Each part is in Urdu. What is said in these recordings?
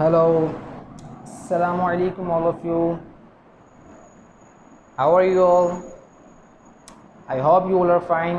Hello, Assalamu alaikum all of you. How are you all? I hope you all are fine.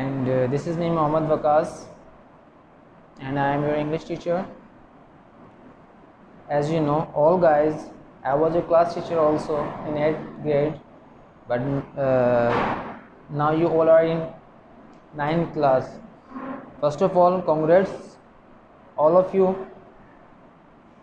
And this is me Mohammad Waqas and I am your English teacher. As you know, all guys, I was a class teacher also in 8th grade, but now you all are in 9th class. First of all, congrats all of you.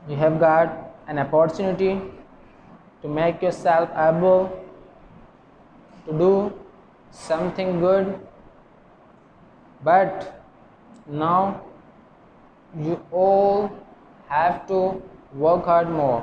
You have got an opportunity to make yourself able to do something good, but now you all have to work hard more.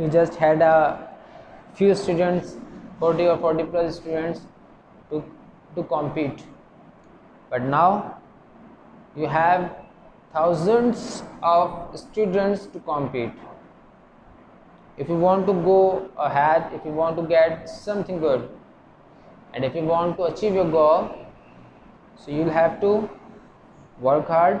you just had a few students, 40 or 40 plus students to compete, but now you have thousands of students to compete. If you want to go ahead, if you want to get something good, and if you want to achieve your goal, so you'll have to work hard.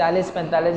40-45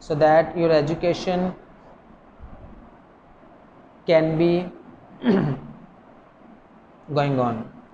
so that your education can be going on,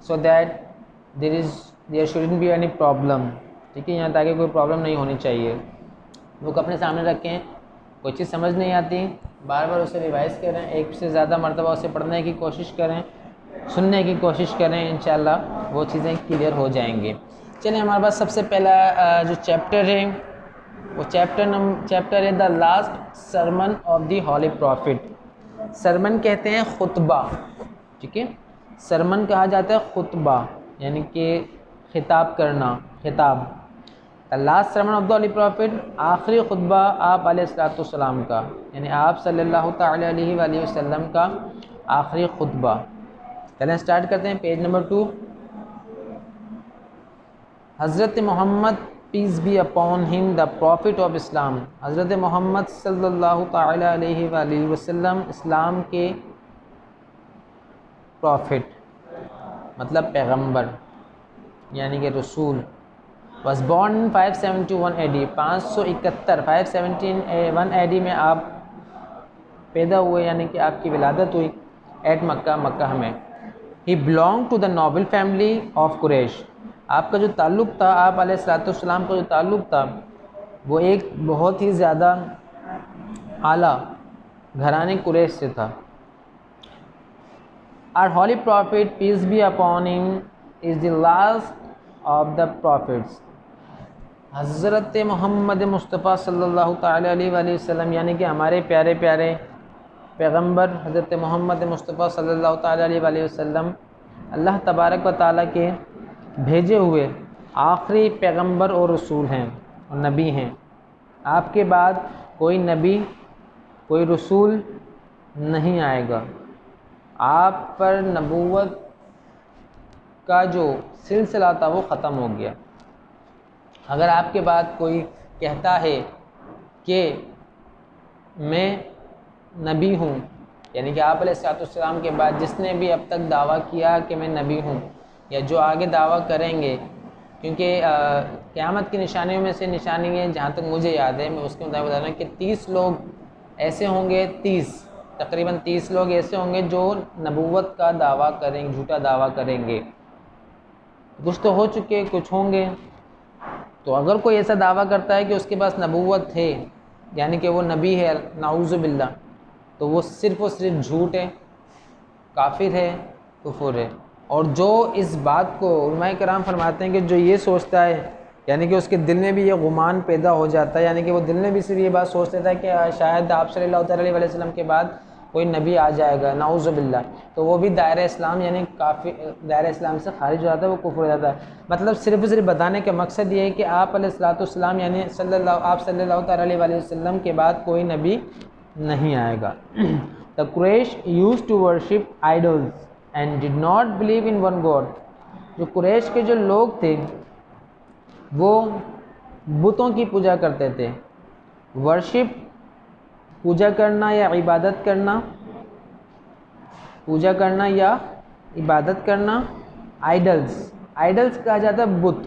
so that there shouldn't be any problem. ٹھیک ہے، یہاں تاکہ کوئی پرابلم نہیں ہونی چاہیے. بک اپنے سامنے رکھیں، کوئی چیز سمجھ نہیں آتی بار بار اسے ریوائز کریں، ایک سے زیادہ مرتبہ اسے پڑھنے کی کوشش کریں، سننے کی کوشش کریں، انشاءاللہ وہ چیزیں کلیئر ہو جائیں گی. چلیں، ہمارے پاس سب سے پہلا جو چیپٹر ہے وہ چیپٹر ہے the last sermon of the holy prophet. Sermon کہتے ہیں خطبہ، ٹھیک ہے، سرمن کہا جاتا ہے خطبہ، یعنی کہ خطاب کرنا، خطاب. دا last sermon of the holy prophet, آخری خطبہ آپ علیہ السلام کا، یعنی آپ صلی اللہ تعالی علیہ وآلہ وسلم کا آخری خطبہ. چلیں سٹارٹ کرتے ہیں. Page number 2. حضرت محمد پیس بی اپون ہم دا پروفٹ آف اسلام. حضرت محمد صلی اللہ تعالی علیہ وآلہ وسلم اسلام کے پروفٹ مطلب پیغمبر یعنی کہ رسول. was born in 571 AD 571 AD میں آپ پیدا ہوئے، یعنی کہ آپ کی ولادت ہوئی ایٹ مکہ، مکہ میں. he belonged to the noble family of قریش. آپ کا جو تعلق تھا، آپ علیہ السلام کا جو تعلق تھا وہ ایک بہت ہی زیادہ اعلیٰ گھرانے قریش سے تھا. our holy prophet peace be upon him is the last of the prophets. حضرت محمد مصطفیٰ صلی اللہ تعالی علیہ وآلہ وسلم یعنی کہ ہمارے پیارے پیارے پیغمبر حضرت محمد مصطفیٰ صلی اللہ تعالی علیہ وآلہ وسلم اللہ تبارک و تعالیٰ کے بھیجے ہوئے آخری پیغمبر اور رسول ہیں اور نبی ہیں. آپ کے بعد کوئی نبی، کوئی رسول نہیں آئے گا. آپ پر نبوت کا جو سلسلہ تھا وہ ختم ہو گیا. اگر آپ کے بعد کوئی کہتا ہے کہ میں نبی ہوں، یعنی کہ آپ علیہ السلام کے بعد جس نے بھی اب تک دعویٰ کیا کہ میں نبی ہوں یا جو آگے دعویٰ کریں گے، کیونکہ قیامت کی نشانیوں میں سے نشانی ہے، جہاں تک مجھے یاد ہے، میں اس کے مطابق بتا رہا ہوں کہ 30 لوگ ایسے ہوں گے، تقریباً 30 لوگ ایسے ہوں گے جو نبوت کا دعویٰ کریں گے، جھوٹا دعویٰ کریں گے. کچھ تو ہو چکے، کچھ ہوں گے. تو اگر کوئی ایسا دعویٰ کرتا ہے کہ اس کے پاس نبوت ہے، یعنی کہ وہ نبی ہے، نعوذ باللہ، تو وہ صرف و صرف جھوٹ ہے، کافر ہے، کفر ہے. اور جو اس بات کو علماء کرام فرماتے ہیں کہ جو یہ سوچتا ہے، یعنی کہ اس کے دل میں بھی یہ گمان پیدا ہو جاتا ہے، یعنی کہ وہ دل میں بھی صرف یہ بات سوچ لیتا ہے کہ شاید آپ صلی اللہ تعالی علیہ وسلم کے بعد کوئی نبی آ جائے گا، نعوذ باللہ، تو وہ بھی دائرہ اسلام یعنی دائرہ اسلام سے خارج ہو جاتا ہے، وہ کفر ہو جاتا ہے. مطلب صرف بتانے کا مقصد یہ ہے کہ آپ علیہ السلام یعنی آپ صلی اللہ تعالی علیہ وسلم کے بعد کوئی نبی نہیں آئے گا. The Quraysh used to worship idols and did not believe in one God. جو قریش کے جو لوگ تھے وہ بتوں کی پوجا کرتے تھے. ورشپ پوجا کرنا یا عبادت کرنا، پوجا کرنا یا عبادت کرنا. آئیڈلز کہا جاتا ہے بت.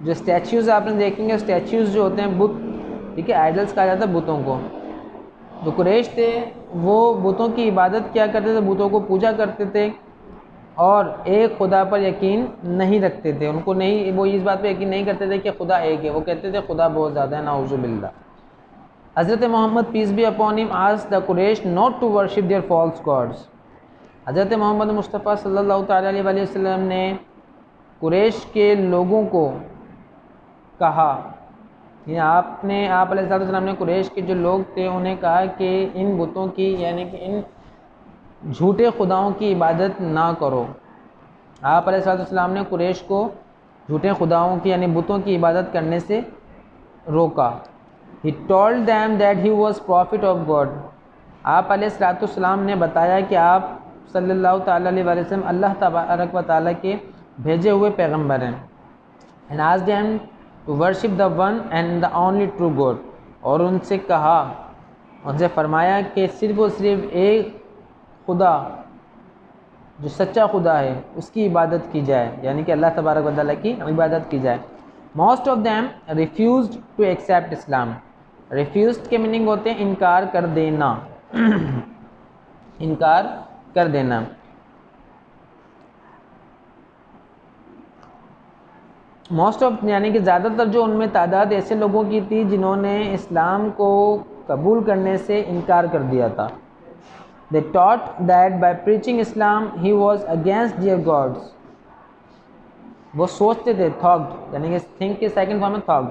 جو اسٹیچوز آپ نے دیکھیں گے، اسٹیچوز جو ہوتے ہیں بت، ٹھیک ہے، آئیڈلز کہا جاتا ہے بتوں کو. جو قریش تھے وہ بتوں کی عبادت کیا کرتے تھے، بتوں کو پوجا کرتے تھے اور ایک خدا پر یقین نہیں رکھتے تھے. ان کو نہیں، وہ اس بات پہ یقین نہیں کرتے تھے کہ خدا ایک ہے، وہ کہتے تھے خدا بہت زیادہ ہے، نعوذ باللہ. حضرت محمد peace be upon him asked the Quraysh not to worship their false gods. حضرت محمد مصطفیٰ صلی اللہ تعالی علیہ وآلہ وسلم نے قریش کے لوگوں کو کہا، یعنی آپ علیہ السلام نے قریش کے جو لوگ تھے انہیں کہا کہ ان بتوں کی یعنی کہ ان جھوٹے خداؤں کی عبادت نہ کرو. آپ علیہ السلام نے قریش کو جھوٹے خداؤں کی یعنی بتوں کی عبادت کرنے سے روکا. He told them that he was prophet of God. آپ علیہ السلام نے بتایا کہ آپ صلی اللہ تعالی علیہ وسلم اللہ تبارک و تعالیٰ کے بھیجے ہوئے پیغمبر ہیں. And asked them to worship the one and the only true God. اور ان سے کہا، ان سے فرمایا کہ صرف و صرف ایک خدا جو سچا خدا ہے اس کی عبادت کی جائے، یعنی کہ اللہ تبارک و تعالیٰ کی عبادت کی جائے. Most of them refused to accept Islam. Refused کے میننگ ہوتے ہیں انکار کر دینا. انکار کر دینا. موسٹ آف یعنی کہ زیادہ تر جو ان میں تعداد ایسے لوگوں کی تھی جنہوں نے اسلام کو قبول کرنے سے انکار کر دیا تھا. They taught that by preaching Islam he was against their gods. وہ سوچتے تھے taught یعنی کہ think کے سیکنڈ فارم میں taught.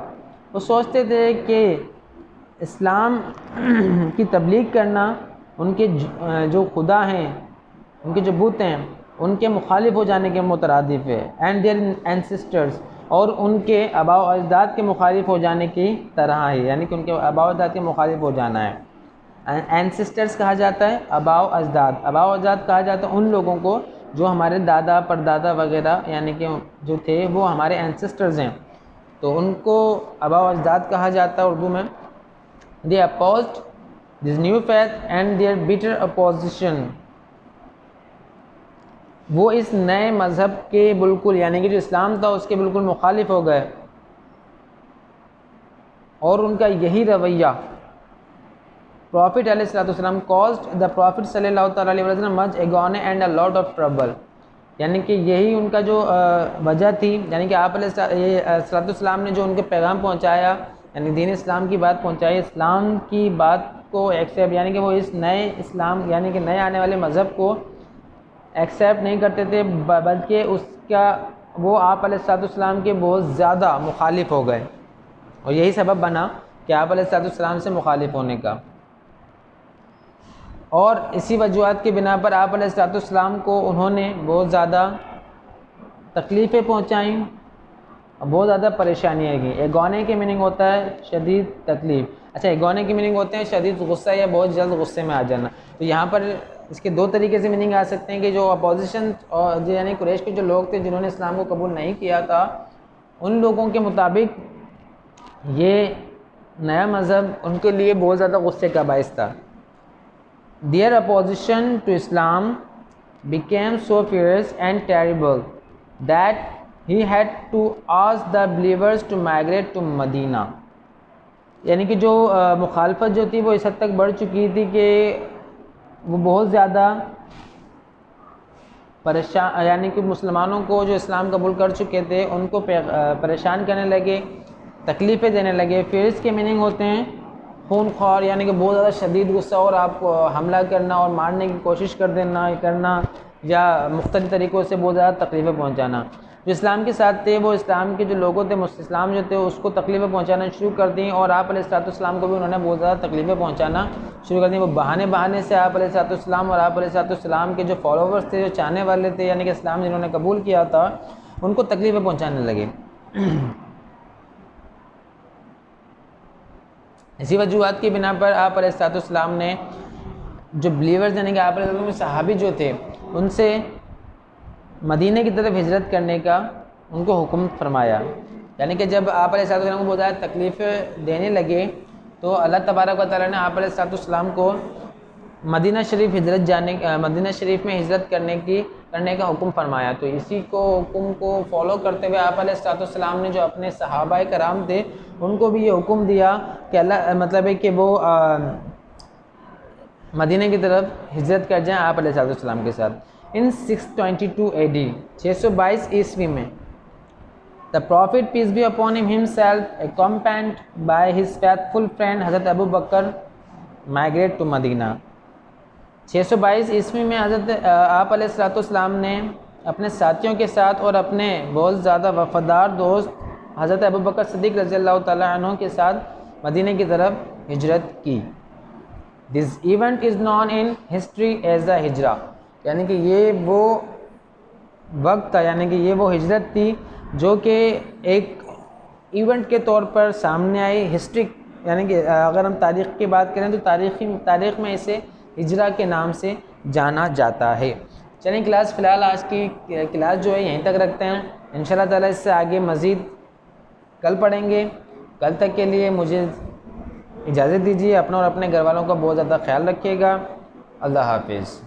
وہ سوچتے تھے کہ اسلام کی تبلیغ کرنا ان کے جو خدا ہیں، ان کے جو بت ہیں، ان کے مخالف ہو جانے کے مترادف ہے. اینڈ دیئر اینسسٹرز، اور ان کے آباء و اجداد کے مخالف ہو جانے کی طرح ہے، یعنی کہ ان کے آباء و اجداد کے مخالف ہو جانا ہے. اینسسٹرز کہا جاتا ہے آباء و اجداد. آباء و اجداد کہا جاتا ہے ان لوگوں کو جو ہمارے دادا پردادا وغیرہ یعنی کہ جو تھے وہ ہمارے اینسسٹرز ہیں، تو ان کو آباء و اجداد کہا جاتا ہے اردو میں. They opposed this new faith and their bitter opposition. وہ اس نئے مذہب کے بالکل یعنی کہ جو اسلام تھا اس کے بالکل مخالف ہو گئے، اور ان کا یہی رویہ Prophet علیہ الصلوۃ والسلام caused the Prophet صلی اللہ تعالیٰ علیہ وسلم much agony and a lot of trouble. یعنی کہ یہی ان کا جو وجہ تھی، یعنی کہ آپ علیہ الصلوۃ والسلام نے جو ان کے پیغام پہنچایا، یعنی دین اسلام کی بات پہنچائی، اسلام کی بات کو ایکسیپٹ یعنی کہ وہ اس نئے اسلام یعنی کہ نئے آنے والے مذہب کو ایکسیپٹ نہیں کرتے تھے، بلکہ اس کا وہ آپ علیہ الصلوۃ والسلام کے بہت زیادہ مخالف ہو گئے، اور یہی سبب بنا کہ آپ علیہ الصلوۃ والسلام سے مخالف ہونے کا. اور اسی وجوہات کی بنا پر آپ علیہ الصلوۃ والسلام کو انہوں نے بہت زیادہ تکلیفیں پہنچائیں، بہت زیادہ پریشانیاں کی. ایگونے کی میننگ ہوتا ہے شدید تکلیف. اچھا، ایگونے کی میننگ ہوتے ہیں شدید غصہ یا بہت جلد غصے میں آ جانا. تو یہاں پر اس کے دو طریقے سے میننگ آ سکتے ہیں کہ جو اپوزیشن اور یعنی قریش کے جو لوگ تھے جنہوں نے اسلام کو قبول نہیں کیا تھا، ان لوگوں کے مطابق یہ نیا مذہب ان کے لیے بہت زیادہ غصے کا باعث تھا. Their opposition to Islam became so fierce and terrible that he had to ask the believers to migrate to Medina. یعنی کہ جو مخالفت جو تھی وہ اس حد تک بڑھ چکی تھی کہ وہ بہت زیادہ پریشان یعنی کہ مسلمانوں کو جو اسلام قبول کر چکے تھے ان کو پریشان کرنے لگے، تکلیفیں دینے لگے. فیئرس کے میننگ ہوتے ہیں خون خوار یعنی کہ بہت زیادہ شدید غصہ اور آپ کو حملہ کرنا اور مارنے کی کوشش کرنا یا مختلف طریقوں سے بہت زیادہ تکلیفیں پہنچانا. جو اسلام کے ساتھ تھے وہ اسلام کے جو لوگوں تھے اسلام جو تھے اس کو تکلیفیں پہنچانا شروع کر دیں، اور آپ علیہ الصلوۃ والسلام کو بھی انہوں نے بہت زیادہ تکلیفیں پہنچانا شروع کر دیں. وہ بہانے سے آپ علیہ الصلوۃ والسلام اور آپ علیہ الصلوۃ والسلام کے جو فالوورز تھے، جو چاہنے والے تھے یعنی کہ اسلام جنہوں نے قبول کیا تھا، ان کو تکلیفیں پہنچانے لگے. اسی وجوہات کی بنا پر آپ علیہ الصلوۃ والسلام نے جو بلیورز یعنی کہ آپ علیہ السلام صحابی جو تھے ان سے مدینہ کی طرف ہجرت کرنے کا ان کو حکم فرمایا. یعنی کہ جب آپ علیہ السلام کو بہت زیادہ تکلیفیں دینے لگے تو اللہ تبارک و تعالیٰ نے آپ علیہ السلام کو مدینہ شریف میں ہجرت کرنے کا حکم فرمایا. تو اسی حکم کو فالو کرتے ہوئے آپ علیہ السلام نے جو اپنے صحابہ کرام تھے ان کو بھی یہ حکم دیا کہ اللہ مطلب ہے کہ وہ مدینہ کی طرف ہجرت کر جائیں آپ علیہ السلام کے ساتھ. ان 622 AD 622 عیسوی میں the prophet peace be upon him himself accompanied by his faithful friend حضرت ابو بکر migrate to مدینہ. 622 عیسوی میں حضرت آپ علیہ السلام نے اپنے ساتھیوں کے ساتھ اور اپنے بہت زیادہ وفادار دوست حضرت ابو بکر صدیق رضی اللہ تعالیٰ عنہ کے ساتھ مدینہ کی طرف ہجرت کی. This event is known in history as the ہجرہ. یعنی کہ یہ وہ وقت تھا یعنی کہ یہ وہ ہجرت تھی جو کہ ایک ایونٹ کے طور پر سامنے آئی. ہسٹری یعنی کہ اگر ہم تاریخ کی بات کریں تو تاریخ میں اسے ہجرہ کے نام سے جانا جاتا ہے. چلیں کلاس فی الحال آج کی کلاس جو ہے یہیں تک رکھتے ہیں. انشاءاللہ تعالیٰ اس سے آگے مزید کل پڑھیں گے. کل تک کے لیے مجھے اجازت دیجیے. اپنا اور اپنے گھر والوں کا بہت زیادہ خیال رکھیے گا. اللہ حافظ.